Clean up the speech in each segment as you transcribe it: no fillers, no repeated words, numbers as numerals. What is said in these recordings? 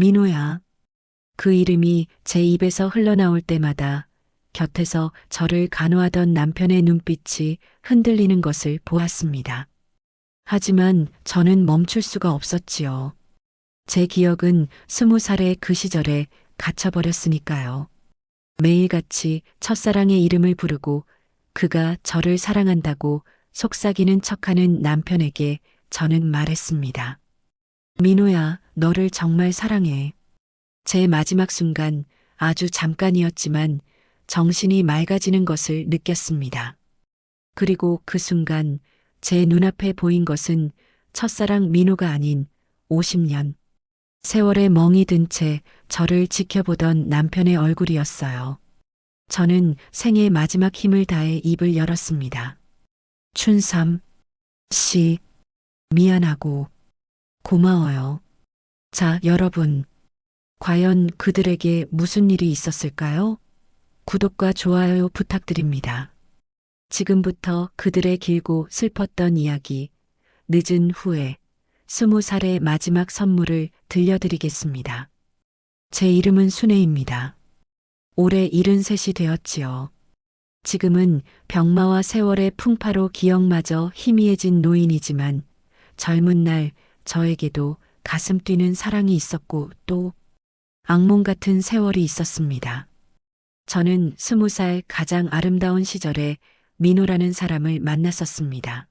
민호야. 그 이름이 제 입에서 흘러나올 때마다 곁에서 저를 간호하던 남편의 눈빛이 흔들리는 것을 보았습니다. 하지만 저는 멈출 수가 없었지요. 제 기억은 20살의 그 시절에 갇혀버렸으니까요. 매일같이 첫사랑의 이름을 부르고 그가 저를 사랑한다고 속삭이는 척하는 남편에게 저는 말했습니다. 민호야, 너를 정말 사랑해. 제 마지막 순간 아주 잠깐이었지만 정신이 맑아지는 것을 느꼈습니다. 그리고 그 순간 제 눈앞에 보인 것은 첫사랑 민호가 아닌 50년. 세월의 멍이 든 채 저를 지켜보던 남편의 얼굴이었어요. 저는 생의 마지막 힘을 다해 입을 열었습니다. 춘삼 씨, 미안하고 고마워요. 자, 여러분. 과연 그들에게 무슨 일이 있었을까요? 구독과 좋아요 부탁드립니다. 지금부터 그들의 길고 슬펐던 이야기, 늦은 후에 20살의 마지막 선물을 들려드리겠습니다. 제 이름은 순애입니다. 올해 73이 되었지요. 지금은 병마와 세월의 풍파로 기억마저 희미해진 노인이지만 젊은 날 저에게도 가슴 뛰는 사랑이 있었고 또 악몽 같은 세월이 있었습니다. 저는 20살 가장 아름다운 시절에 민호라는 사람을 만났었습니다.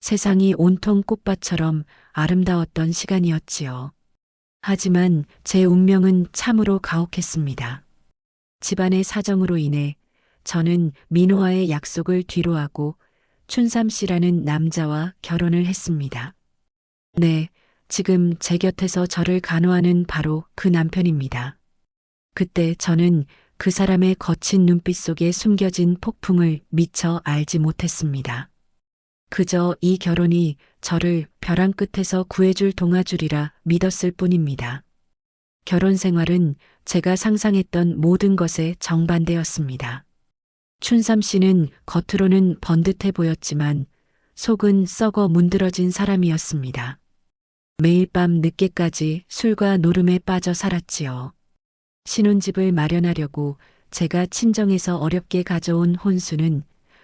세상이 온통 꽃밭처럼 아름다웠던 시간이었지요. 하지만 제 운명은 참으로 가혹했습니다. 집안의 사정으로 인해 저는 민호와의 약속을 뒤로하고 춘삼 씨라는 남자와 결혼을 했습니다. 네, 지금 제 곁에서 저를 간호하는 바로 그 남편입니다. 그때 저는 그 사람의 거친 눈빛 속에 숨겨진 폭풍을 미처 알지 못했습니다. 그저 이 결혼이 저를 벼랑 끝에서 구해줄 동아줄이라 믿었을 뿐입니다. 결혼 생활은 제가 상상했던 모든 것에 정반대였습니다. 춘삼 씨는 겉으로는 번듯해 보였지만 속은 썩어 문드러진 사람이었습니다. 매일 밤 늦게까지 술과 노름에 빠져 살았지요. 신혼집을 마련하려고 제가 친정에서 어렵게 가져온 혼수는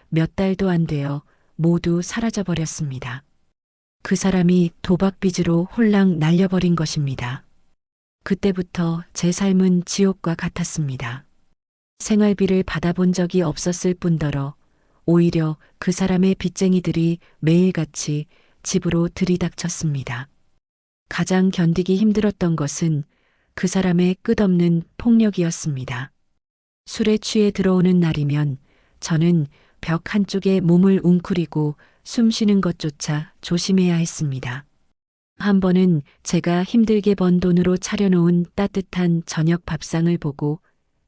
몇 달도 안 되어 모두 사라져버렸습니다. 그 사람이 도박빚으로 홀랑 날려버린 것입니다. 그때부터 제 삶은 지옥과 같았습니다. 생활비를 받아본 적이 없었을 뿐더러 오히려 그 사람의 빚쟁이들이 매일같이 집으로 들이닥쳤습니다. 가장 견디기 힘들었던 것은 그 사람의 끝없는 폭력이었습니다. 술에 취해 들어오는 날이면 저는 벽 한쪽에 몸을 웅크리고 숨 쉬는 것조차 조심해야 했습니다. 한 번은 제가 힘들게 번 돈으로 차려놓은 따뜻한 저녁 밥상을 보고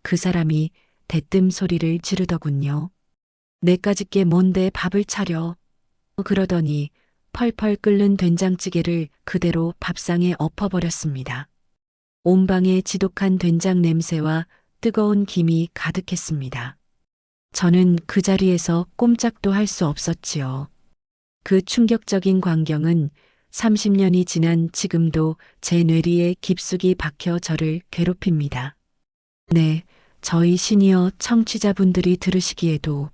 그 사람이 대뜸 소리를 지르더군요. 내까짓 게 뭔데 밥을 차려. 그러더니 펄펄 끓는 된장찌개를 그대로 밥상에 엎어버렸습니다. 온 방에 지독한 된장 냄새와 뜨거운 김이 가득했습니다. 저는 그 자리에서 꼼짝도 할 수 없었지요. 그 충격적인 광경은 30년이 지난 지금도 제 뇌리에 깊숙이 박혀 저를 괴롭힙니다. 네, 저희 시니어 청취자분들이 들으시기에도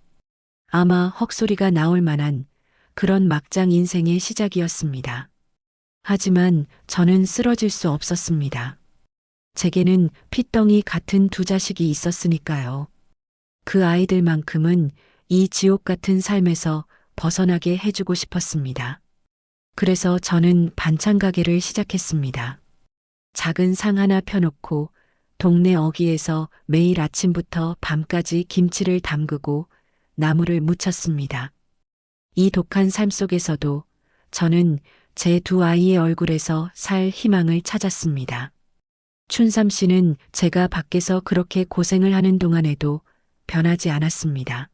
아마 헉소리가 나올 만한 그런 막장 인생의 시작이었습니다. 하지만 저는 쓰러질 수 없었습니다. 제게는 핏덩이 같은 두 자식이 있었으니까요. 그 아이들만큼은 이 지옥 같은 삶에서 벗어나게 해주고 싶었습니다. 그래서 저는 반찬 가게를 시작했습니다. 작은 상 하나 펴놓고 동네 어귀에서 매일 아침부터 밤까지 김치를 담그고 나물을 무쳤습니다. 이 독한 삶 속에서도 저는 제 두 아이의 얼굴에서 살 희망을 찾았습니다. 춘삼 씨는 제가 밖에서 그렇게 고생을 하는 동안에도 변하지 않았습니다.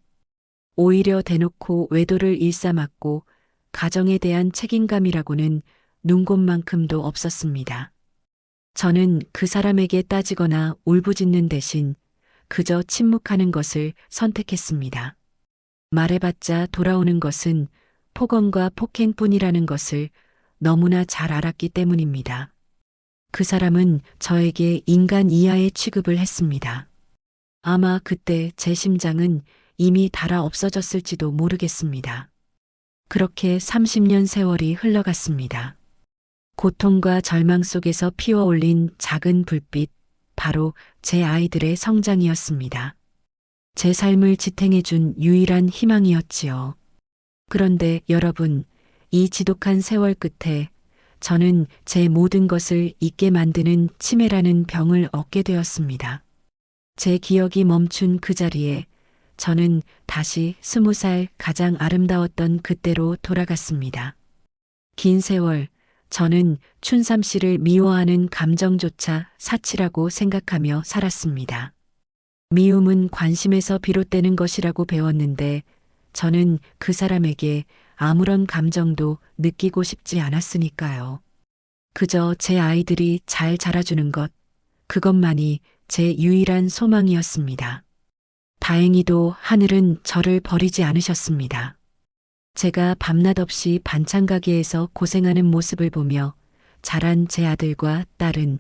오히려 대놓고 외도를 일삼았고 가정에 대한 책임감이라고는 눈곱만큼도 없었습니다. 저는 그 사람에게 따지거나 울부짖는 대신 그저 침묵하는 것을 선택했습니다. 말해봤자 돌아오는 것은 폭언과 폭행뿐이라는 것을 너무나 잘 알았기 때문입니다. 그 사람은 저에게 인간 이하의 취급을 했습니다. 아마 그때 제 심장은 이미 닳아 없어졌을지도 모르겠습니다. 그렇게 30년 세월이 흘러갔습니다. 고통과 절망 속에서 피어올린 작은 불빛, 바로 제 아이들의 성장이었습니다. 제 삶을 지탱해준 유일한 희망이었지요. 그런데 여러분, 이 지독한 세월 끝에 저는 제 모든 것을 잊게 만드는 치매라는 병을 얻게 되었습니다. 제 기억이 멈춘 그 자리에 저는 다시 20살 가장 아름다웠던 그때로 돌아갔습니다. 긴 세월, 저는 춘삼 씨를 미워하는 감정조차 사치라고 생각하며 살았습니다. 미움은 관심에서 비롯되는 것이라고 배웠는데 저는 그 사람에게 아무런 감정도 느끼고 싶지 않았으니까요. 그저 제 아이들이 잘 자라주는 것, 그것만이 제 유일한 소망이었습니다. 다행히도 하늘은 저를 버리지 않으셨습니다. 제가 밤낮 없이 반찬 가게에서 고생하는 모습을 보며 자란 제 아들과 딸은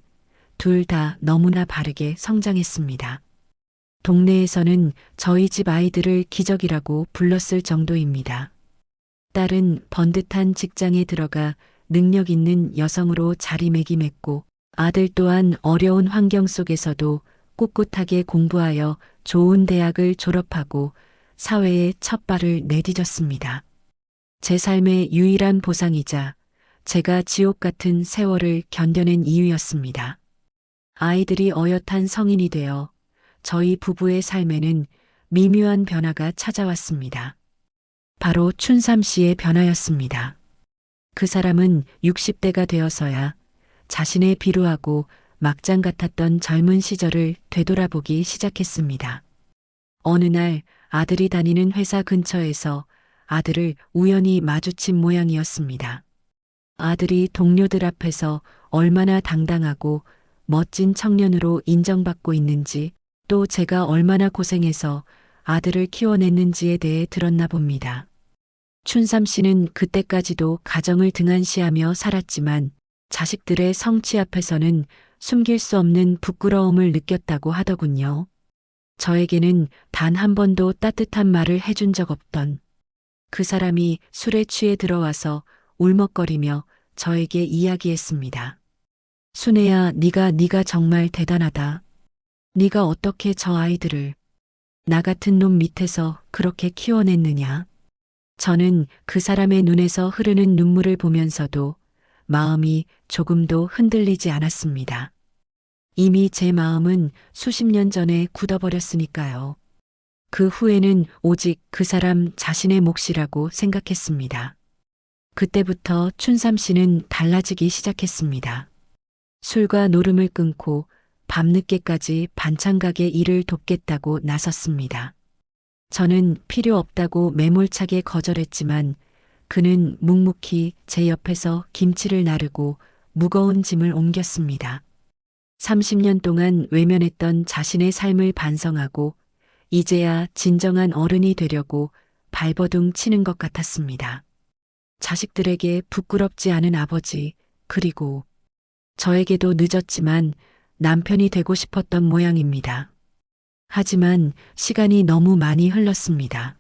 둘 다 너무나 바르게 성장했습니다. 동네에서는 저희 집 아이들을 기적이라고 불렀을 정도입니다. 딸은 번듯한 직장에 들어가 능력 있는 여성으로 자리매김했고 아들 또한 어려운 환경 속에서도 꿋꿋하게 공부하여 좋은 대학을 졸업하고 사회에 첫 발을 내디뎠습니다. 제 삶의 유일한 보상이자 제가 지옥 같은 세월을 견뎌낸 이유였습니다. 아이들이 어엿한 성인이 되어 저희 부부의 삶에는 미묘한 변화가 찾아왔습니다. 바로 춘삼 씨의 변화였습니다. 그 사람은 60대가 되어서야 자신의 비루하고 막장 같았던 젊은 시절을 되돌아보기 시작했습니다. 어느 날 아들이 다니는 회사 근처에서 아들을 우연히 마주친 모양이었습니다. 아들이 동료들 앞에서 얼마나 당당하고 멋진 청년으로 인정받고 있는지 또 제가 얼마나 고생해서 아들을 키워냈는지에 대해 들었나 봅니다. 춘삼 씨는 그때까지도 가정을 등한시하며 살았지만 자식들의 성취 앞에서는 숨길 수 없는 부끄러움을 느꼈다고 하더군요. 저에게는 단 한 번도 따뜻한 말을 해준 적 없던 그 사람이 술에 취해 들어와서 울먹거리며 저에게 이야기했습니다. 순애야, 네가 정말 대단하다. 네가 어떻게 저 아이들을 나 같은 놈 밑에서 그렇게 키워냈느냐. 저는 그 사람의 눈에서 흐르는 눈물을 보면서도 마음이 조금도 흔들리지 않았습니다. 이미 제 마음은 수십 년 전에 굳어버렸으니까요. 그 후에는 오직 그 사람 자신의 몫이라고 생각했습니다. 그때부터 춘삼 씨는 달라지기 시작했습니다. 술과 노름을 끊고 밤늦게까지 반찬 가게 일을 돕겠다고 나섰습니다. 저는 필요 없다고 매몰차게 거절했지만 그는 묵묵히 제 옆에서 김치를 나르고 무거운 짐을 옮겼습니다. 30년 동안 외면했던 자신의 삶을 반성하고 이제야 진정한 어른이 되려고 발버둥 치는 것 같았습니다. 자식들에게 부끄럽지 않은 아버지, 그리고 저에게도 늦었지만 남편이 되고 싶었던 모양입니다. 하지만 시간이 너무 많이 흘렀습니다.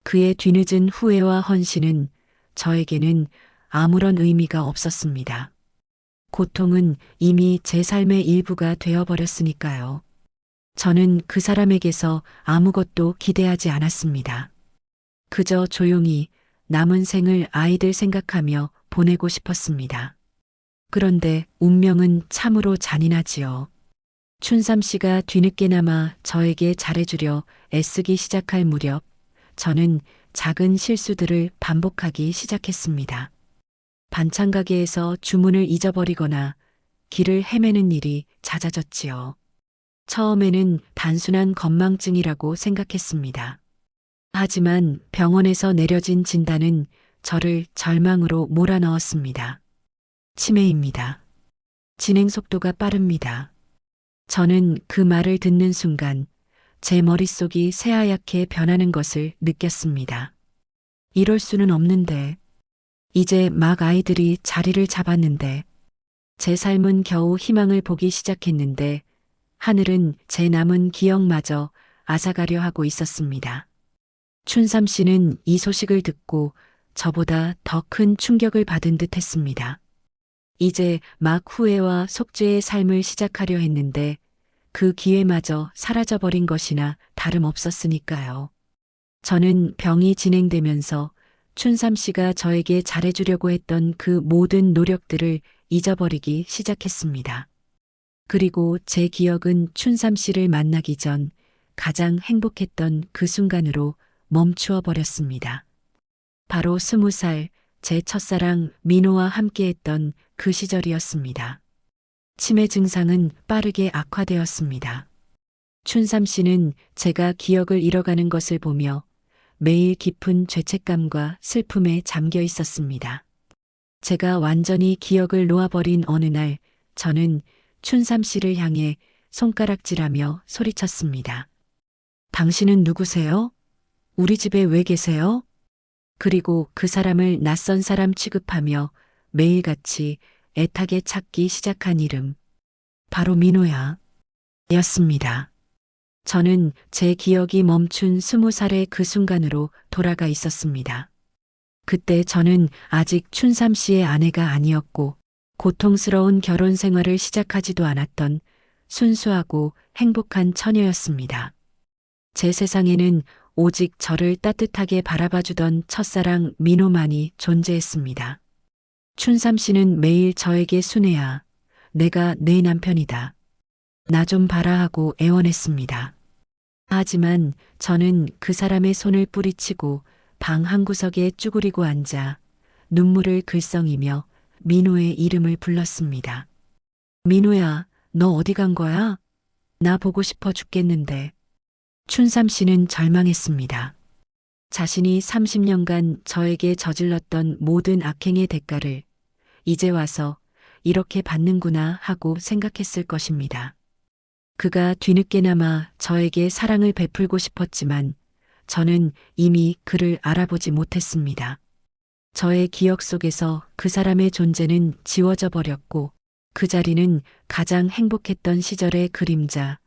그의 뒤늦은 후회와 헌신은 저에게는 아무런 의미가 없었습니다. 고통은 이미 제 삶의 일부가 되어버렸으니까요. 저는 그 사람에게서 아무것도 기대하지 않았습니다. 그저 조용히 남은 생을 아이들 생각하며 보내고 싶었습니다. 그런데 운명은 참으로 잔인하지요. 춘삼 씨가 뒤늦게나마 저에게 잘해주려 애쓰기 시작할 무렵 저는 작은 실수들을 반복하기 시작했습니다. 반찬 가게에서 주문을 잊어버리거나 길을 헤매는 일이 잦아졌지요. 처음에는 단순한 건망증이라고 생각했습니다. 하지만 병원에서 내려진 진단은 저를 절망으로 몰아넣었습니다. 치매입니다. 진행 속도가 빠릅니다. 저는 그 말을 듣는 순간 제 머릿속이 새하얗게 변하는 것을 느꼈습니다. 이럴 수는 없는데, 이제 막 아이들이 자리를 잡았는데, 제 삶은 겨우 희망을 보기 시작했는데 하늘은 제 남은 기억마저 앗아가려 하고 있었습니다. 춘삼 씨는 이 소식을 듣고 저보다 더 큰 충격을 받은 듯 했습니다. 이제 막 후회와 속죄의 삶을 시작하려 했는데 그 기회마저 사라져버린 것이나 다름없었으니까요. 저는 병이 진행되면서 춘삼 씨가 저에게 잘해주려고 했던 그 모든 노력들을 잊어버리기 시작했습니다. 그리고 제 기억은 춘삼 씨를 만나기 전 가장 행복했던 그 순간으로 멈추어 버렸습니다. 바로 20살 제 첫사랑 민호와 함께했던 그 시절이었습니다. 치매 증상은 빠르게 악화되었습니다. 춘삼 씨는 제가 기억을 잃어가는 것을 보며 매일 깊은 죄책감과 슬픔에 잠겨 있었습니다. 제가 완전히 기억을 놓아버린 어느 날 저는 춘삼 씨를 향해 손가락질하며 소리쳤습니다. 당신은 누구세요? 우리 집에 왜 계세요? 그리고 그 사람을 낯선 사람 취급하며 매일같이 애타게 찾기 시작한 이름. 바로 민호야. 였습니다. 저는 제 기억이 멈춘 20살의 그 순간으로 돌아가 있었습니다. 그때 저는 아직 춘삼 씨의 아내가 아니었고 고통스러운 결혼 생활을 시작하지도 않았던 순수하고 행복한 처녀였습니다. 제 세상에는 오직 저를 따뜻하게 바라봐주던 첫사랑 민호만이 존재했습니다. 춘삼 씨는 매일 저에게 순애야, 내가 내 남편이다. 나 좀 봐라 하고 애원했습니다. 하지만 저는 그 사람의 손을 뿌리치고 방 한구석에 쭈그리고 앉아 눈물을 글썽이며 민호의 이름을 불렀습니다. 민호야, 너 어디 간 거야? 나 보고 싶어 죽겠는데. 춘삼 씨는 절망했습니다. 자신이 30년간 저에게 저질렀던 모든 악행의 대가를 이제 와서 이렇게 받는구나 하고 생각했을 것입니다. 그가 뒤늦게나마 저에게 사랑을 베풀고 싶었지만 저는 이미 그를 알아보지 못했습니다. 저의 기억 속에서 그 사람의 존재는 지워져 버렸고 그 자리는 가장 행복했던 시절의 그림자,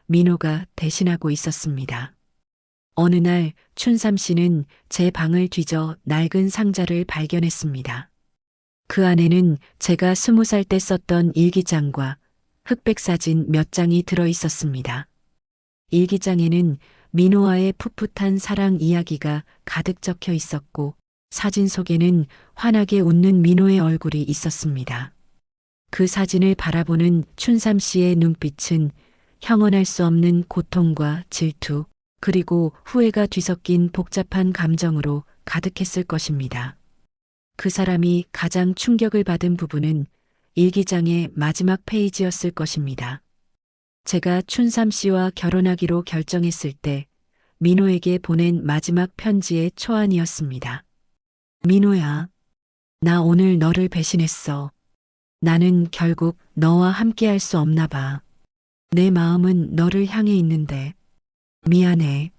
민호가 대신하고 있었습니다. 어느 날 춘삼 씨는 제 방을 뒤져 낡은 상자를 발견했습니다. 그 안에는 제가 20살 때 썼던 일기장과 흑백 사진 몇 장이 들어 있었습니다. 일기장에는 민호와의 풋풋한 사랑 이야기가 가득 적혀 있었고 사진 속에는 환하게 웃는 민호의 얼굴이 있었습니다. 그 사진을 바라보는 춘삼 씨의 눈빛은 형언할 수 없는 고통과 질투, 그리고 후회가 뒤섞인 복잡한 감정으로 가득했을 것입니다. 그 사람이 가장 충격을 받은 부분은 일기장의 마지막 페이지였을 것입니다. 제가 춘삼 씨와 결혼하기로 결정했을 때 민호에게 보낸 마지막 편지의 초안이었습니다. 민호야, 나 오늘 너를 배신했어. 나는 결국 너와 함께할 수 없나 봐. 내 마음은 너를 향해 있는데 미안해.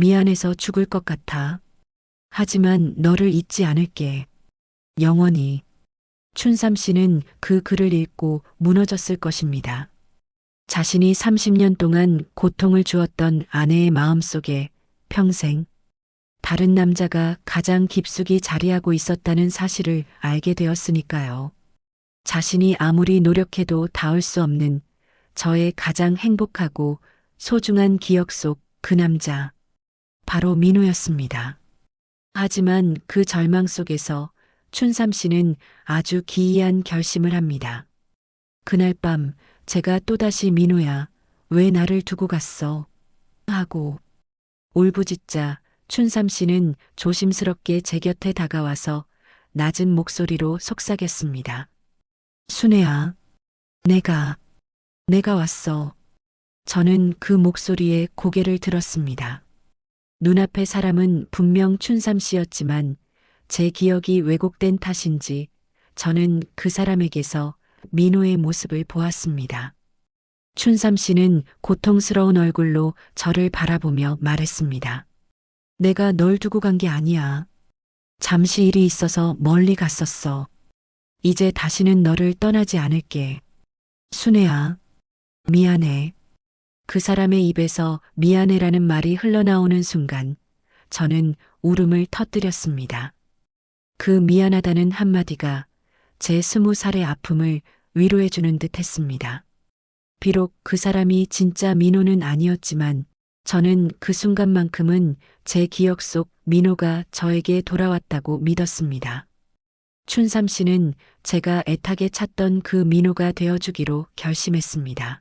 미안해서 죽을 것 같아. 하지만 너를 잊지 않을게. 영원히. 춘삼 씨는 그 글을 읽고 무너졌을 것입니다. 자신이 30년 동안 고통을 주었던 아내의 마음속에 평생 다른 남자가 가장 깊숙이 자리하고 있었다는 사실을 알게 되었으니까요. 자신이 아무리 노력해도 닿을 수 없는 저의 가장 행복하고 소중한 기억 속 그 남자, 바로 민호였습니다. 하지만 그 절망 속에서 춘삼 씨는 아주 기이한 결심을 합니다. 그날 밤 제가 또다시 민호야, 왜 나를 두고 갔어? 하고 울부짖자 춘삼 씨는 조심스럽게 제 곁에 다가와서 낮은 목소리로 속삭였습니다. 순애야, 내가 왔어. 저는 그 목소리에 고개를 들었습니다. 눈앞의 사람은 분명 춘삼 씨였지만 제 기억이 왜곡된 탓인지 저는 그 사람에게서 민호의 모습을 보았습니다. 춘삼 씨는 고통스러운 얼굴로 저를 바라보며 말했습니다. 내가 널 두고 간 게 아니야. 잠시 일이 있어서 멀리 갔었어. 이제 다시는 너를 떠나지 않을게. 순애야, 미안해. 그 사람의 입에서 미안해라는 말이 흘러나오는 순간 저는 울음을 터뜨렸습니다. 그 미안하다는 한마디가 제 20살의 아픔을 위로해주는 듯 했습니다. 비록 그 사람이 진짜 민호는 아니었지만 저는 그 순간만큼은 제 기억 속 민호가 저에게 돌아왔다고 믿었습니다. 춘삼 씨는 제가 애타게 찾던 그 민호가 되어주기로 결심했습니다.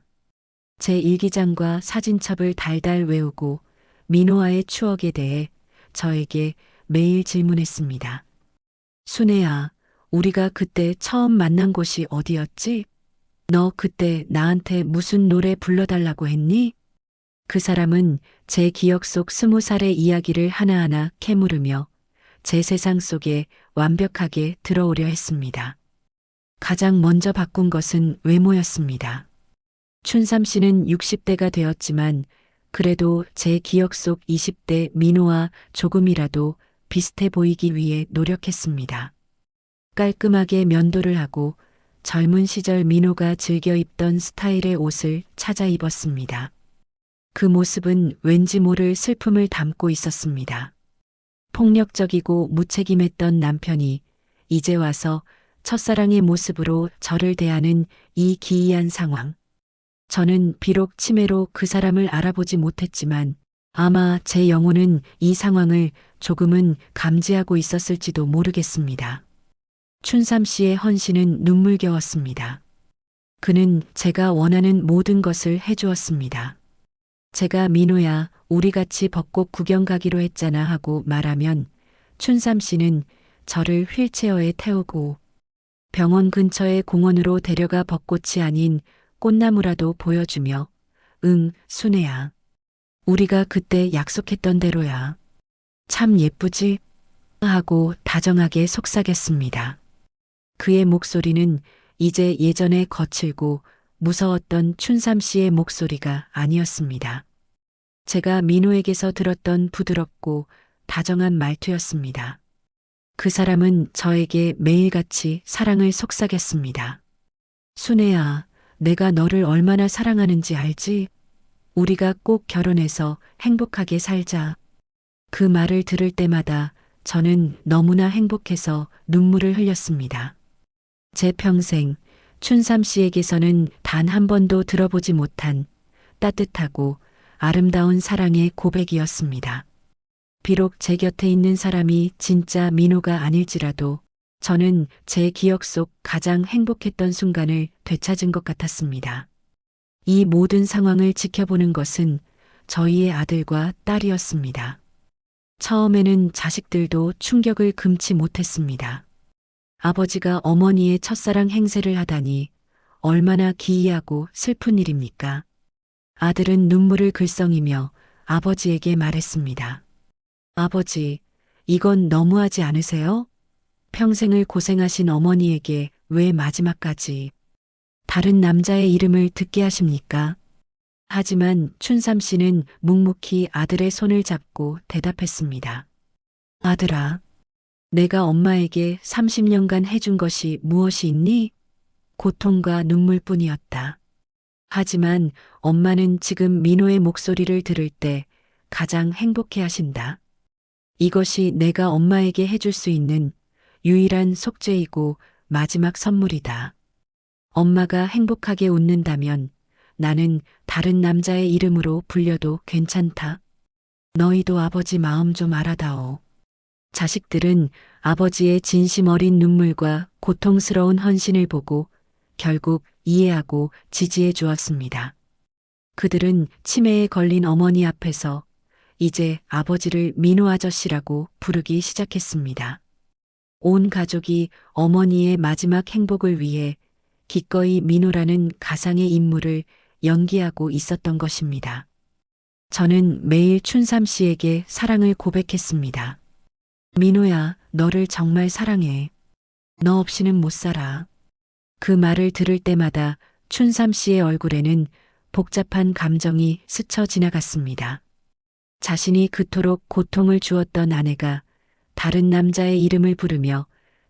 제 일기장과 사진첩을 달달 외우고 민호와의 추억에 대해 저에게 매일 질문했습니다. 순애야, 우리가 그때 처음 만난 곳이 어디였지? 너 그때 나한테 무슨 노래 불러달라고 했니? 그 사람은 제 기억 속 20살의 이야기를 하나하나 캐물으며 제 세상 속에 완벽하게 들어오려 했습니다. 가장 먼저 바꾼 것은 외모였습니다. 춘삼 씨는 60대가 되었지만 그래도 제 기억 속 20대 민호와 조금이라도 비슷해 보이기 위해 노력했습니다. 깔끔하게 면도를 하고 젊은 시절 민호가 즐겨 입던 스타일의 옷을 찾아 입었습니다. 그 모습은 왠지 모를 슬픔을 담고 있었습니다. 폭력적이고 무책임했던 남편이 이제 와서 첫사랑의 모습으로 저를 대하는 이 기이한 상황. 저는 비록 치매로 그 사람을 알아보지 못했지만 아마 제 영혼은 이 상황을 조금은 감지하고 있었을지도 모르겠습니다. 춘삼 씨의 헌신은 눈물겨웠습니다. 그는 제가 원하는 모든 것을 해주었습니다. 제가 민호야, 우리 같이 벚꽃 구경 가기로 했잖아 하고 말하면 춘삼 씨는 저를 휠체어에 태우고 병원 근처의 공원으로 데려가 벚꽃이 아닌 꽃나무라도 보여주며 응, 순애야. 우리가 그때 약속했던 대로야. 참 예쁘지? 하고 다정하게 속삭였습니다. 그의 목소리는 이제 예전에 거칠고 무서웠던 춘삼 씨의 목소리가 아니었습니다. 제가 민호에게서 들었던 부드럽고 다정한 말투였습니다. 그 사람은 저에게 매일같이 사랑을 속삭였습니다. 순애야, 내가 너를 얼마나 사랑하는지 알지? 우리가 꼭 결혼해서 행복하게 살자. 그 말을 들을 때마다 저는 너무나 행복해서 눈물을 흘렸습니다. 제 평생 춘삼 씨에게서는 단 한 번도 들어보지 못한 따뜻하고 아름다운 사랑의 고백이었습니다. 비록 제 곁에 있는 사람이 진짜 민호가 아닐지라도 저는 제 기억 속 가장 행복했던 순간을 되찾은 것 같았습니다. 이 모든 상황을 지켜보는 것은 저희의 아들과 딸이었습니다. 처음에는 자식들도 충격을 금치 못했습니다. 아버지가 어머니의 첫사랑 행세를 하다니 얼마나 기이하고 슬픈 일입니까? 아들은 눈물을 글썽이며 아버지에게 말했습니다. 아버지, 이건 너무하지 않으세요? 평생을 고생하신 어머니에게 왜 마지막까지 다른 남자의 이름을 듣게 하십니까? 하지만 춘삼 씨는 묵묵히 아들의 손을 잡고 대답했습니다. 아들아, 내가 엄마에게 30년간 해준 것이 무엇이 있니? 고통과 눈물뿐이었다. 하지만 엄마는 지금 민호의 목소리를 들을 때 가장 행복해 하신다. 이것이 내가 엄마에게 해줄 수 있는 유일한 속죄이고 마지막 선물이다. 엄마가 행복하게 웃는다면 나는 다른 남자의 이름으로 불려도 괜찮다. 너희도 아버지 마음 좀 알아다오. 자식들은 아버지의 진심 어린 눈물과 고통스러운 헌신을 보고 결국 이해하고 지지해 주었습니다. 그들은 치매에 걸린 어머니 앞에서 이제 아버지를 민호 아저씨라고 부르기 시작했습니다. 온 가족이 어머니의 마지막 행복을 위해 기꺼이 민호라는 가상의 인물을 연기하고 있었던 것입니다. 저는 매일 춘삼 씨에게 사랑을 고백했습니다. 민호야, 너를 정말 사랑해. 너 없이는 못 살아. 그 말을 들을 때마다 춘삼 씨의 얼굴에는 복잡한 감정이 스쳐 지나갔습니다. 자신이 그토록 고통을 주었던 아내가 다른 남자의 이름을 부르며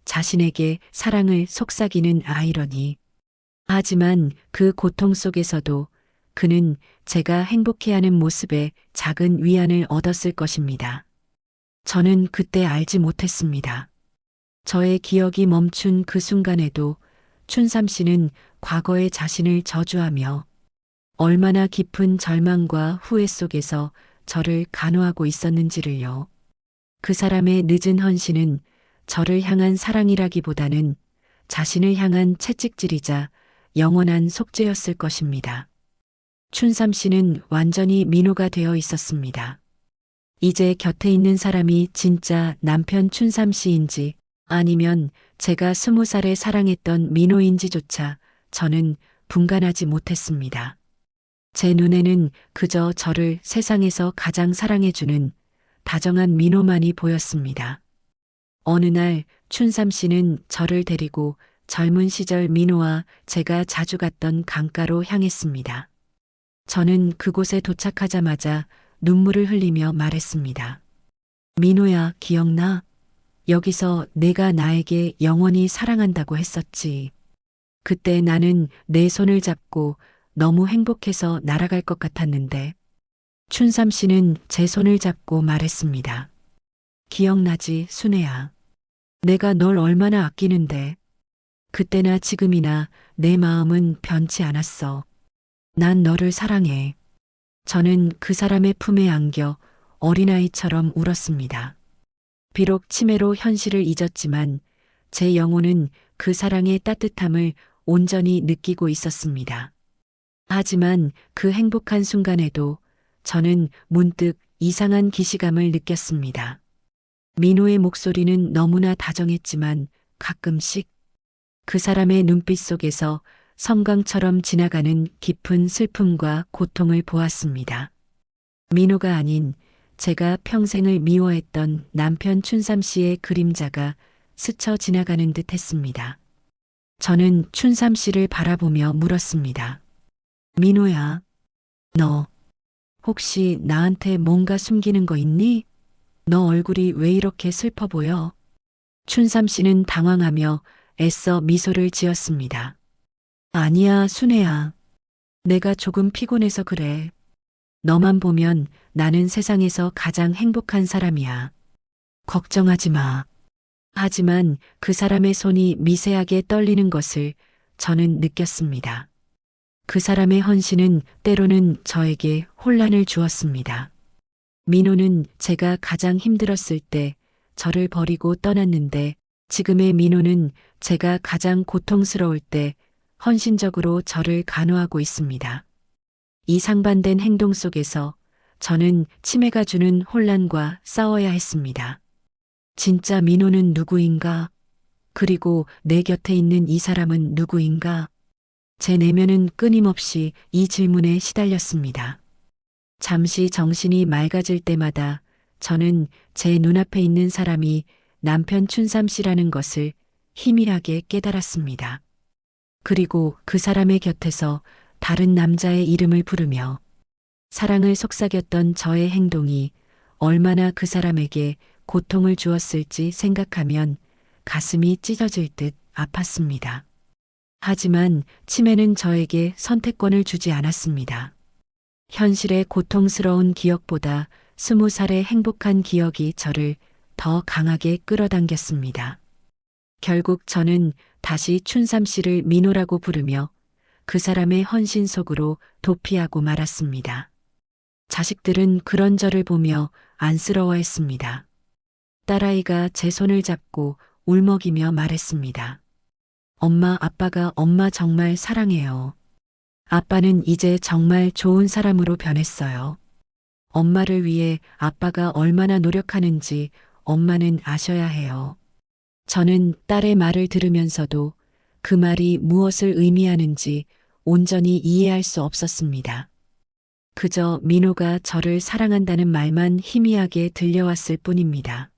자신에게 사랑을 속삭이는 아이러니. 하지만 그 고통 속에서도 그는 제가 행복해하는 모습에 작은 위안을 얻었을 것입니다. 저는 그때 알지 못했습니다. 저의 기억이 멈춘 그 순간에도 춘삼 씨는 과거의 자신을 저주하며 얼마나 깊은 절망과 후회 속에서 저를 간호하고 있었는지를요. 그 사람의 늦은 헌신은 저를 향한 사랑이라기보다는 자신을 향한 채찍질이자 영원한 속죄였을 것입니다. 춘삼 씨는 완전히 민호가 되어 있었습니다. 이제 곁에 있는 사람이 진짜 남편 춘삼 씨인지 아니면 제가 20살에 사랑했던 민호인지조차 저는 분간하지 못했습니다. 제 눈에는 그저 저를 세상에서 가장 사랑해주는 다정한 민호만이 보였습니다. 어느 날 춘삼 씨는 저를 데리고 젊은 시절 민호와 제가 자주 갔던 강가로 향했습니다. 저는 그곳에 도착하자마자 눈물을 흘리며 말했습니다. 민호야, 기억나? 여기서 내가 나에게 영원히 사랑한다고 했었지. 그때 나는 내 손을 잡고 너무 행복해서 날아갈 것 같았는데. 춘삼 씨는 제 손을 잡고 말했습니다. 기억나지, 순애야. 내가 널 얼마나 아끼는데. 그때나 지금이나 내 마음은 변치 않았어. 난 너를 사랑해. 저는 그 사람의 품에 안겨 어린아이처럼 울었습니다. 비록 치매로 현실을 잊었지만 제 영혼은 그 사랑의 따뜻함을 온전히 느끼고 있었습니다. 하지만 그 행복한 순간에도 저는 문득 이상한 기시감을 느꼈습니다. 민호의 목소리는 너무나 다정했지만 가끔씩 그 사람의 눈빛 속에서 섬광처럼 지나가는 깊은 슬픔과 고통을 보았습니다. 민호가 아닌 제가 평생을 미워했던 남편 춘삼 씨의 그림자가 스쳐 지나가는 듯 했습니다. 저는 춘삼 씨를 바라보며 물었습니다. 민호야, 너 혹시 나한테 뭔가 숨기는 거 있니? 너 얼굴이 왜 이렇게 슬퍼 보여? 춘삼 씨는 당황하며 애써 미소를 지었습니다. 아니야, 순애야. 내가 조금 피곤해서 그래. 너만 보면 나는 세상에서 가장 행복한 사람이야. 걱정하지 마. 하지만 그 사람의 손이 미세하게 떨리는 것을 저는 느꼈습니다. 그 사람의 헌신은 때로는 저에게 혼란을 주었습니다. 민호는 제가 가장 힘들었을 때 저를 버리고 떠났는데 지금의 민호는 제가 가장 고통스러울 때 헌신적으로 저를 간호하고 있습니다. 이 상반된 행동 속에서 저는 치매가 주는 혼란과 싸워야 했습니다. 진짜 민호는 누구인가? 그리고 내 곁에 있는 이 사람은 누구인가? 제 내면은 끊임없이 이 질문에 시달렸습니다. 잠시 정신이 맑아질 때마다 저는 제 눈앞에 있는 사람이 남편 춘삼 씨라는 것을 희미하게 깨달았습니다. 그리고 그 사람의 곁에서 다른 남자의 이름을 부르며 사랑을 속삭였던 저의 행동이 얼마나 그 사람에게 고통을 주었을지 생각하면 가슴이 찢어질 듯 아팠습니다. 하지만 치매는 저에게 선택권을 주지 않았습니다. 현실의 고통스러운 기억보다 20살의 행복한 기억이 저를 더 강하게 끌어당겼습니다. 결국 저는 다시 춘삼 씨를 민호라고 부르며 그 사람의 헌신 속으로 도피하고 말았습니다. 자식들은 그런 저를 보며 안쓰러워했습니다. 딸아이가 제 손을 잡고 울먹이며 말했습니다. 엄마, 아빠가 엄마 정말 사랑해요. 아빠는 이제 정말 좋은 사람으로 변했어요. 엄마를 위해 아빠가 얼마나 노력하는지 엄마는 아셔야 해요. 저는 딸의 말을 들으면서도 그 말이 무엇을 의미하는지 온전히 이해할 수 없었습니다. 그저 민호가 저를 사랑한다는 말만 희미하게 들려왔을 뿐입니다.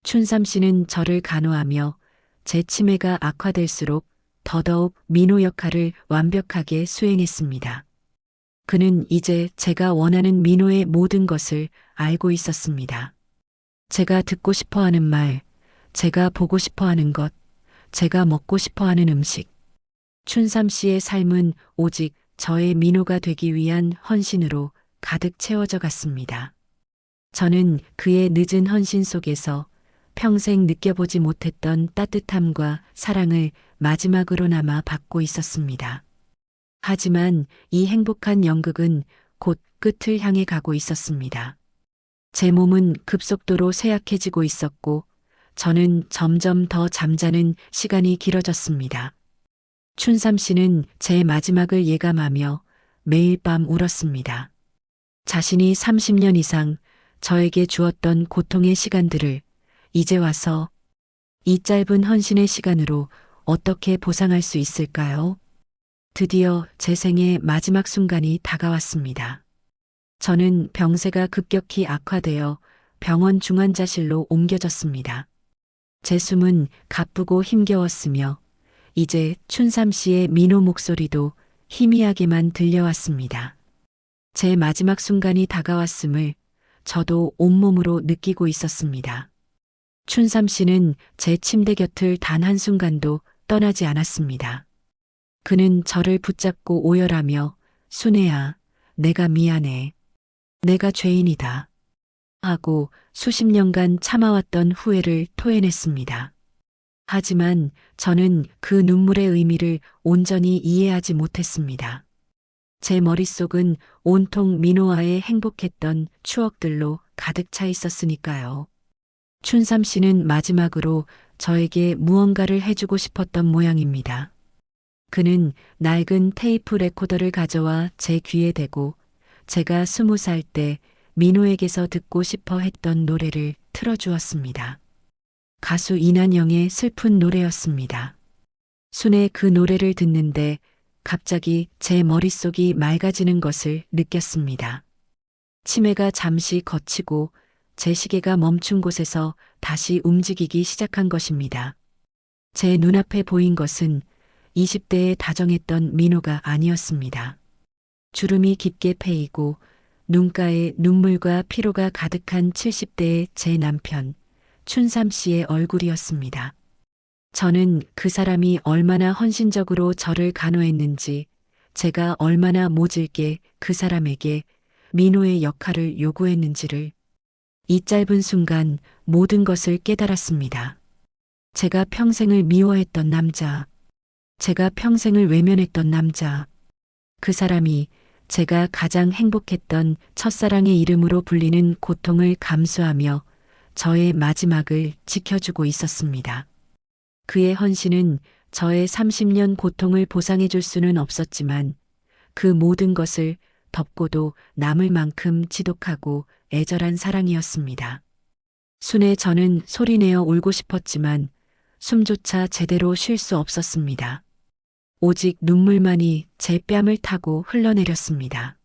춘삼 씨는 저를 간호하며 제 치매가 악화될수록 더더욱 민호 역할을 완벽하게 수행했습니다. 그는 이제 제가 원하는 민호의 모든 것을 알고 있었습니다. 제가 듣고 싶어 하는 말, 제가 보고 싶어 하는 것, 제가 먹고 싶어 하는 음식. 춘삼 씨의 삶은 오직 저의 민호가 되기 위한 헌신으로 가득 채워져 갔습니다. 저는 그의 늦은 헌신 속에서 평생 느껴보지 못했던 따뜻함과 사랑을 마지막으로나마 받고 있었습니다. 하지만 이 행복한 연극은 곧 끝을 향해 가고 있었습니다. 제 몸은 급속도로 쇠약해지고 있었고 저는 점점 더 잠자는 시간이 길어졌습니다. 춘삼 씨는 제 마지막을 예감하며 매일 밤 울었습니다. 자신이 30년 이상 저에게 주었던 고통의 시간들을 이제 와서 이 짧은 헌신의 시간으로 어떻게 보상할 수 있을까요? 드디어 제 생의 마지막 순간이 다가왔습니다. 저는 병세가 급격히 악화되어 병원 중환자실로 옮겨졌습니다. 제 숨은 가쁘고 힘겨웠으며 이제 춘삼 씨의 민호 목소리도 희미하게만 들려왔습니다. 제 마지막 순간이 다가왔음을 저도 온몸으로 느끼고 있었습니다. 춘삼 씨는 제 침대 곁을 단 한순간도 떠나지 않았습니다. 그는 저를 붙잡고 오열하며 순애야, 내가 미안해. 내가 죄인이다. 하고 수십 년간 참아왔던 후회를 토해냈습니다. 하지만 저는 그 눈물의 의미를 온전히 이해하지 못했습니다. 제 머릿속은 온통 민호와의 행복했던 추억들로 가득 차 있었으니까요. 춘삼 씨는 마지막으로 저에게 무언가를 해주고 싶었던 모양입니다. 그는 낡은 테이프 레코더를 가져와 제 귀에 대고 제가 20살 때 민호에게서 듣고 싶어 했던 노래를 틀어주었습니다. 가수 이난영의 슬픈 노래였습니다. 순애 그 노래를 듣는데 갑자기 제 머릿속이 맑아지는 것을 느꼈습니다. 치매가 잠시 거치고 제 시계가 멈춘 곳에서 다시 움직이기 시작한 것입니다. 제 눈앞에 보인 것은 20대에 다정했던 민호가 아니었습니다. 주름이 깊게 패이고 눈가에 눈물과 피로가 가득한 70대의 제 남편 춘삼 씨의 얼굴이었습니다. 저는 그 사람이 얼마나 헌신적으로 저를 간호했는지, 제가 얼마나 모질게 그 사람에게 민호의 역할을 요구했는지를 이 짧은 순간 모든 것을 깨달았습니다. 제가 평생을 미워했던 남자, 제가 평생을 외면했던 남자, 그 사람이 제가 가장 행복했던 첫사랑의 이름으로 불리는 고통을 감수하며 저의 마지막을 지켜주고 있었습니다. 그의 헌신은 저의 30년 고통을 보상해 줄 수는 없었지만 그 모든 것을 덮고도 남을 만큼 지독하고 애절한 사랑이었습니다. 순애 저는 소리내어 울고 싶었지만 숨조차 제대로 쉴 수 없었습니다. 오직 눈물만이 제 뺨을 타고 흘러내렸습니다.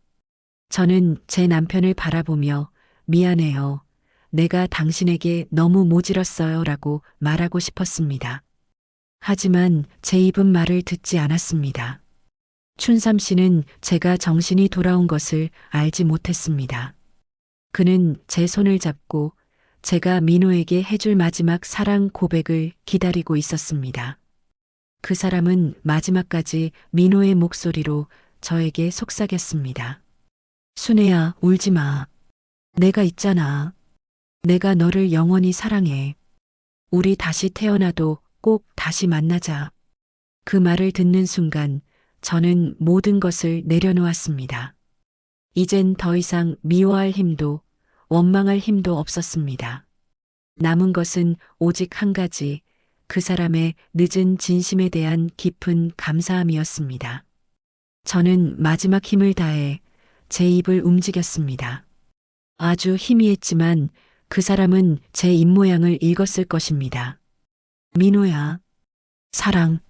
저는 제 남편을 바라보며 미안해요. 내가 당신에게 너무 모질었어요 라고 말하고 싶었습니다. 하지만 제 입은 말을 듣지 않았습니다. 춘삼 씨는 제가 정신이 돌아온 것을 알지 못했습니다. 그는 제 손을 잡고 제가 민호에게 해줄 마지막 사랑 고백을 기다리고 있었습니다. 그 사람은 마지막까지 민호의 목소리로 저에게 속삭였습니다. 순애야, 울지 마. 내가 있잖아. 내가 너를 영원히 사랑해. 우리 다시 태어나도 꼭 다시 만나자. 그 말을 듣는 순간 저는 모든 것을 내려놓았습니다. 이젠 더 이상 미워할 힘도 원망할 힘도 없었습니다. 남은 것은 오직 한 가지, 그 사람의 늦은 진심에 대한 깊은 감사함이었습니다. 저는 마지막 힘을 다해 제 입을 움직였습니다. 아주 희미했지만 그 사람은 제 입모양을 읽었을 것입니다. 민호야, 사랑해.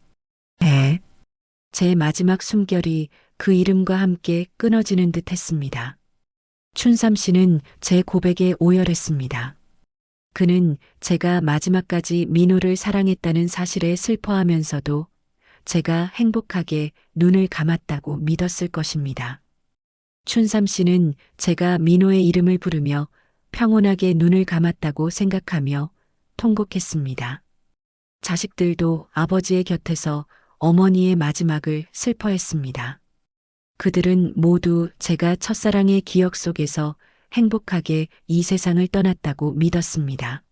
제 마지막 숨결이 그 이름과 함께 끊어지는 듯 했습니다. 춘삼 씨는 제 고백에 오열했습니다. 그는 제가 마지막까지 민호를 사랑했다는 사실에 슬퍼하면서도 제가 행복하게 눈을 감았다고 믿었을 것입니다. 춘삼 씨는 제가 민호의 이름을 부르며 평온하게 눈을 감았다고 생각하며 통곡했습니다. 자식들도 아버지의 곁에서 어머니의 마지막을 슬퍼했습니다. 그들은 모두 제가 첫사랑의 기억 속에서 행복하게 이 세상을 떠났다고 믿었습니다.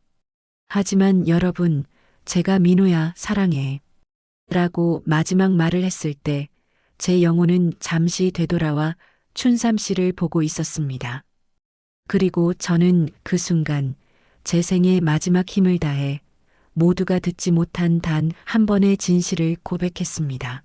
하지만 여러분, 제가 민호야 사랑해 라고 마지막 말을 했을 때 제 영혼은 잠시 되돌아와 춘삼 씨를 보고 있었습니다. 그리고 저는 그 순간 제 생의 마지막 힘을 다해 모두가 듣지 못한 단 한 번의 진실을 고백했습니다.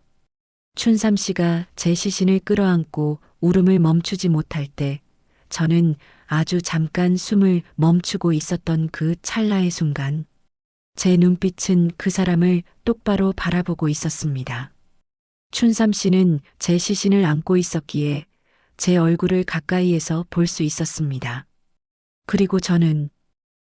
춘삼 씨가 제 시신을 끌어안고 울음을 멈추지 못할 때 저는 아주 잠깐 숨을 멈추고 있었던 그 찰나의 순간 제 눈빛은 그 사람을 똑바로 바라보고 있었습니다. 춘삼 씨는 제 시신을 안고 있었기에 제 얼굴을 가까이에서 볼 수 있었습니다. 그리고 저는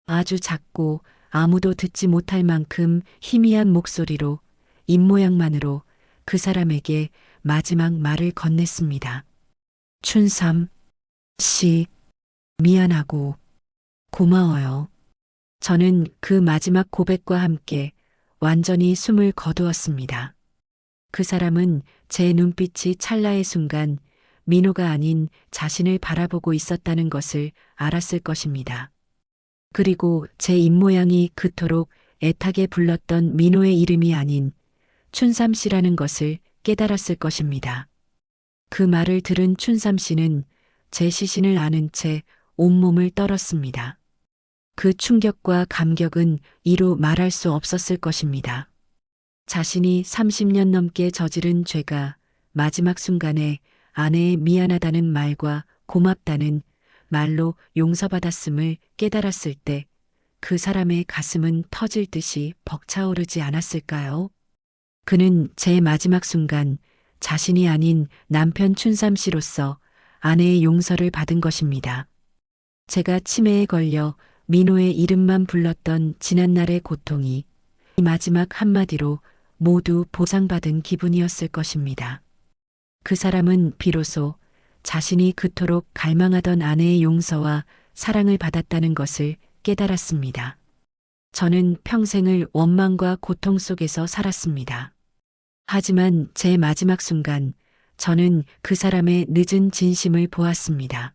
아주 작고 아무도 듣지 못할 만큼 희미한 목소리로 입모양만으로 그 사람에게 마지막 말을 건넸습니다. 춘삼 씨, 미안하고 고마워요. 저는 그 마지막 고백과 함께 완전히 숨을 거두었습니다. 그 사람은 제 눈빛이 찰나의 순간 민호가 아닌 자신을 바라보고 있었다는 것을 알았을 것입니다. 그리고 제 입모양이 그토록 애타게 불렀던 민호의 이름이 아닌 춘삼 씨라는 것을 깨달았을 것입니다. 그 말을 들은 춘삼 씨는 제 시신을 안은 채 온몸을 떨었습니다. 그 충격과 감격은 이루 말할 수 없었을 것입니다. 자신이 30년 넘게 저지른 죄가 마지막 순간에 아내의 미안하다는 말과 고맙다는 말로 용서받았음을 깨달았을 때 그 사람의 가슴은 터질 듯이 벅차오르지 않았을까요? 그는 제 마지막 순간 자신이 아닌 남편 춘삼 씨로서 아내의 용서를 받은 것입니다. 제가 치매에 걸려 민호의 이름만 불렀던 지난날의 고통이 이 마지막 한마디로 모두 보상받은 기분이었을 것입니다. 그 사람은 비로소 자신이 그토록 갈망하던 아내의 용서와 사랑을 받았다는 것을 깨달았습니다. 저는 평생을 원망과 고통 속에서 살았습니다. 하지만 제 마지막 순간 저는 그 사람의 늦은 진심을 보았습니다.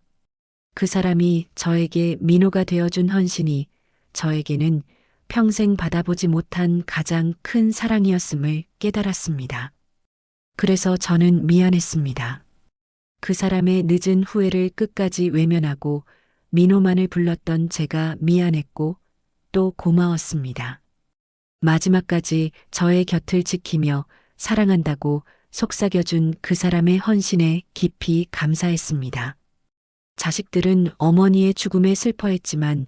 그 사람이 저에게 민호가 되어준 헌신이 저에게는 평생 받아보지 못한 가장 큰 사랑이었음을 깨달았습니다. 그래서 저는 미안했습니다. 그 사람의 늦은 후회를 끝까지 외면하고 민호만을 불렀던 제가 미안했고 또 고마웠습니다. 마지막까지 저의 곁을 지키며 사랑한다고 속삭여준 그 사람의 헌신에 깊이 감사했습니다. 자식들은 어머니의 죽음에 슬퍼했지만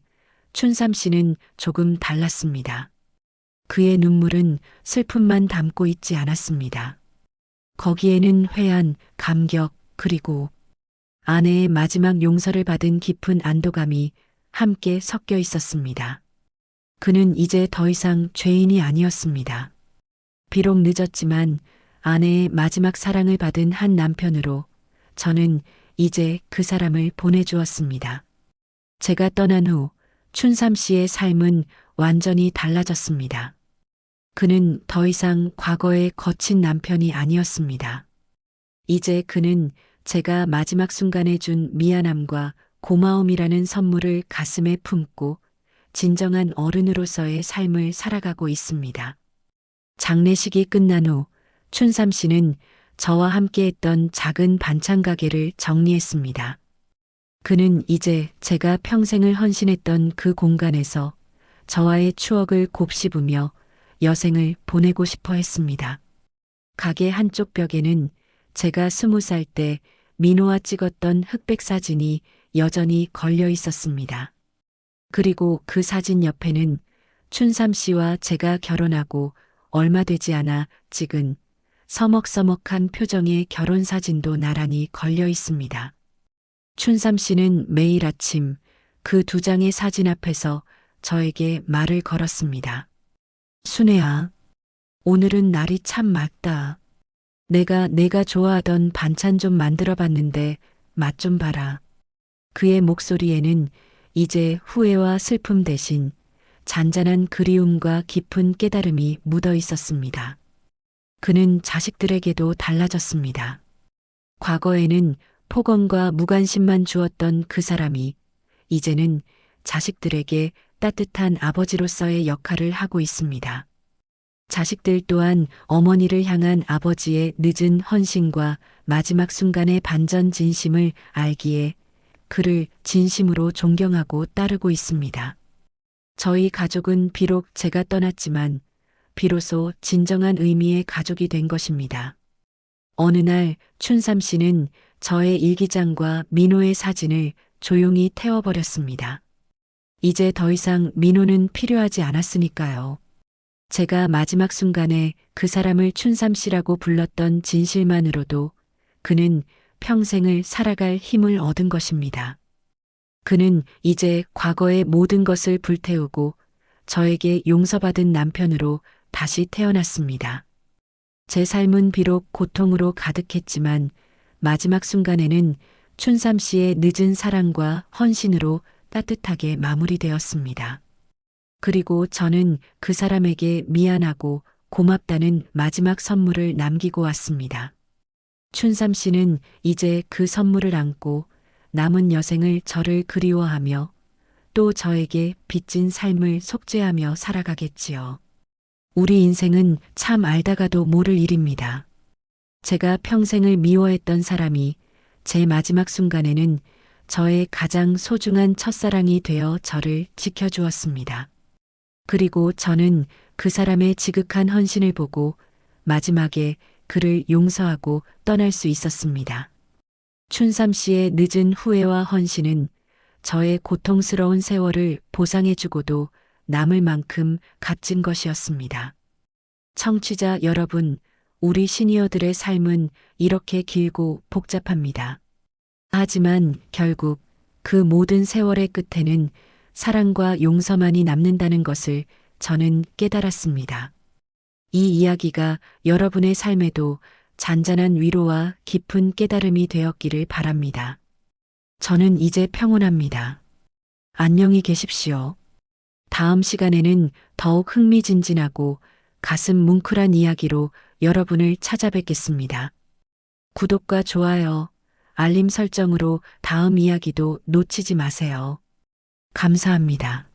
춘삼 씨는 조금 달랐습니다. 그의 눈물은 슬픔만 담고 있지 않았습니다. 거기에는 회한, 감격, 그리고 아내의 마지막 용서를 받은 깊은 안도감이 함께 섞여 있었습니다. 그는 이제 더 이상 죄인이 아니었습니다. 비록 늦었지만 아내의 마지막 사랑을 받은 한 남편으로 저는 이제 그 사람을 보내주었습니다. 제가 떠난 후 춘삼 씨의 삶은 완전히 달라졌습니다. 그는 더 이상 과거의 거친 남편이 아니었습니다. 이제 그는 제가 마지막 순간에 준 미안함과 고마움이라는 선물을 가슴에 품고 진정한 어른으로서의 삶을 살아가고 있습니다. 장례식이 끝난 후 춘삼 씨는 저와 함께 했던 작은 반찬 가게를 정리했습니다. 그는 이제 제가 평생을 헌신했던 그 공간에서 저와의 추억을 곱씹으며 여생을 보내고 싶어 했습니다. 가게 한쪽 벽에는 제가 20살 때 민호와 찍었던 흑백 사진이 여전히 걸려 있었습니다. 그리고 그 사진 옆에는 춘삼 씨와 제가 결혼하고 얼마 되지 않아 찍은 서먹서먹한 표정의 결혼 사진도 나란히 걸려 있습니다. 춘삼 씨는 매일 아침 그 두 장의 사진 앞에서 저에게 말을 걸었습니다. 순애야, 오늘은 날이 참 맑다. 내가 좋아하던 반찬 좀 만들어 봤는데 맛 좀 봐라. 그의 목소리에는 이제 후회와 슬픔 대신 잔잔한 그리움과 깊은 깨달음이 묻어 있었습니다. 그는 자식들에게도 달라졌습니다. 과거에는 폭언과 무관심만 주었던 그 사람이 이제는 자식들에게 따뜻한 아버지로서의 역할을 하고 있습니다. 자식들 또한 어머니를 향한 아버지의 늦은 헌신과 마지막 순간의 반전 진심을 알기에 그를 진심으로 존경하고 따르고 있습니다. 저희 가족은 비록 제가 떠났지만 비로소 진정한 의미의 가족이 된 것입니다. 어느 날 춘삼 씨는 저의 일기장과 민호의 사진을 조용히 태워버렸습니다. 이제 더 이상 민호는 필요하지 않았으니까요. 제가 마지막 순간에 그 사람을 춘삼 씨라고 불렀던 진실만으로도 그는 평생을 살아갈 힘을 얻은 것입니다. 그는 이제 과거의 모든 것을 불태우고 저에게 용서받은 남편으로 다시 태어났습니다. 제 삶은 비록 고통으로 가득했지만 마지막 순간에는 춘삼 씨의 늦은 사랑과 헌신으로 따뜻하게 마무리되었습니다. 그리고 저는 그 사람에게 미안하고 고맙다는 마지막 선물을 남기고 왔습니다. 춘삼 씨는 이제 그 선물을 안고 남은 여생을 저를 그리워하며 또 저에게 빚진 삶을 속죄하며 살아가겠지요. 우리 인생은 참 알다가도 모를 일입니다. 제가 평생을 미워했던 사람이 제 마지막 순간에는 저의 가장 소중한 첫사랑이 되어 저를 지켜주었습니다. 그리고 저는 그 사람의 지극한 헌신을 보고 마지막에 그를 용서하고 떠날 수 있었습니다. 춘삼 씨의 늦은 후회와 헌신은 저의 고통스러운 세월을 보상해주고도 남을 만큼 값진 것이었습니다. 청취자 여러분, 우리 시니어들의 삶은 이렇게 길고 복잡합니다. 하지만 결국 그 모든 세월의 끝에는 사랑과 용서만이 남는다는 것을 저는 깨달았습니다. 이 이야기가 여러분의 삶에도 잔잔한 위로와 깊은 깨달음이 되었기를 바랍니다. 저는 이제 평온합니다. 안녕히 계십시오. 다음 시간에는 더욱 흥미진진하고 가슴 뭉클한 이야기로 여러분을 찾아뵙겠습니다. 구독과 좋아요, 알림 설정으로 다음 이야기도 놓치지 마세요. 감사합니다.